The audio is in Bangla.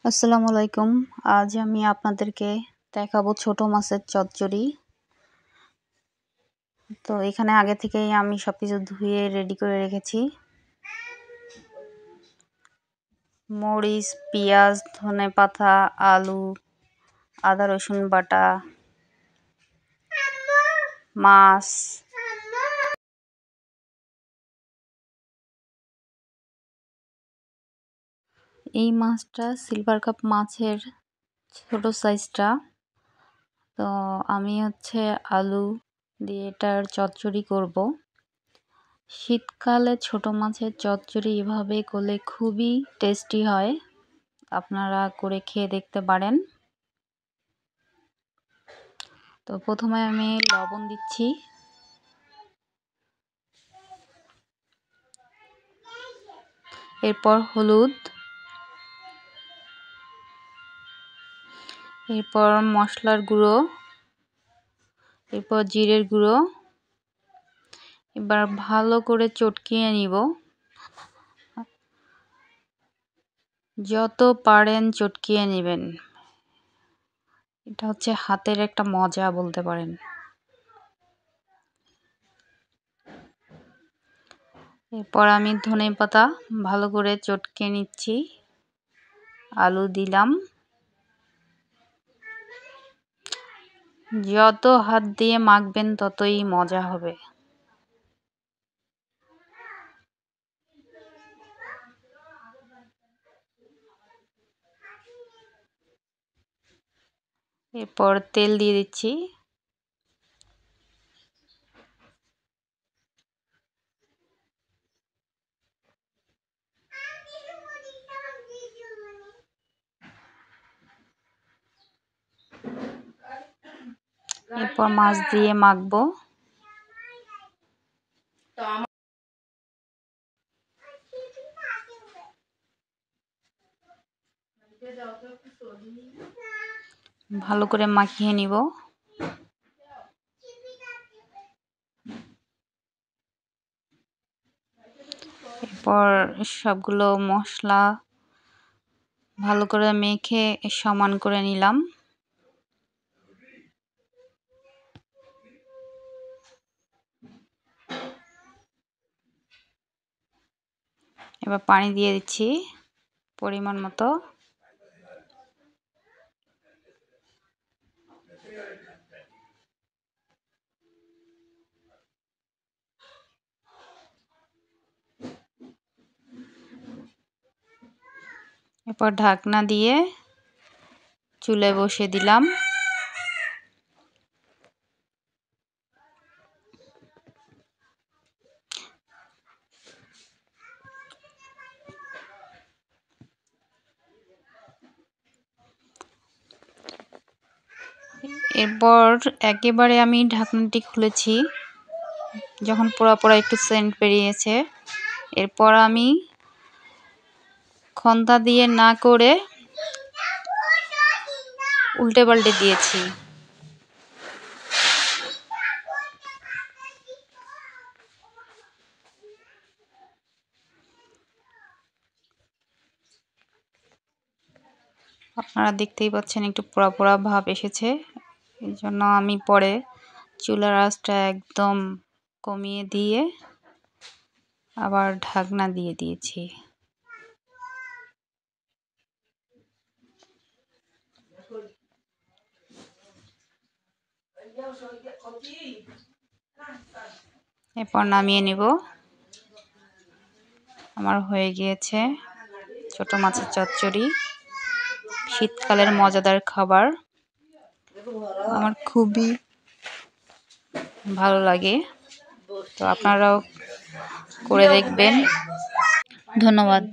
আসসালামু আলাইকুম। আজ আমি আপনাদেরকে দেখাবো ছোট মাছের চচ্চড়ি। তো এখানে আগে থেকেই আমি সবকিছু ধুয়ে রেডি করে রেখেছি। মরিচ, পেঁয়াজ, ধনেপাতা, আলু, আদা রসুন বাটা, মাছ, এই মাছটা সিলভার কাপ মাছের ছোট সাইজটা। তো আমি আলু দিয়ে এটার চচ্চড়ি করব। শীতকালে ছোট মাছের চচ্চড়ি এভাবে করলে খুবই টেস্টি হয়, আপনারা করে খেয়ে দেখতে পারেন। তো প্রথমে আমি লবণ দিচ্ছি, এরপর হলুদ, এরপর মশলার গুঁড়ো, এরপর জিরের গুঁড়ো। এবার ভালো করে চটকিয়ে নিব, যত পারেন চটকিয়ে নেবেন। এটা হাতের একটা মজা বলতে পারেন। এরপর আমি ধনেপাতা ভালো করে চটকে নিচ্ছি, আলু দিলাম, যত হাত দিয়ে মাখবেন ততই মজা হবে। এরপর তেল দিয়ে দিচ্ছি, এরপর মাছ দিয়ে মাখবো। ভালো করে মাখিয়ে নিব। এরপর সবগুলো মশলা ভালো করে মেখে সমান করে নিলাম। এবার পানি দিয়ে দিচ্ছি পরিমাণ মতো। এরপর ঢাকনা দিয়ে চুলায় বসিয়ে দিলাম। এরপর একেবারে আমি ঢাকনাটি খুলেছি যখন পোড়া একটু সেন্ট বেরিয়েছে। এরপর আমি খন্তা দিয়ে না করে উল্টে পাল্টে দিয়েছি। আপনারা দেখতেই পাচ্ছেন একটু পোড়া ভাব এসেছে। এই জন্য আমি পরে চুলার আঁচটা একদম কমিয়ে দিয়ে আবার ঢাকনা দিয়ে দিয়েছি। এরপর নামিয়ে নিব। আমার হয়ে গিয়েছে ছোট মাছের চচ্চড়ি, শীতকালের মজাদার খাবার। আমার খুবই ভালো লাগে, তো আপনারাও করে দেখবেন। ধন্যবাদ।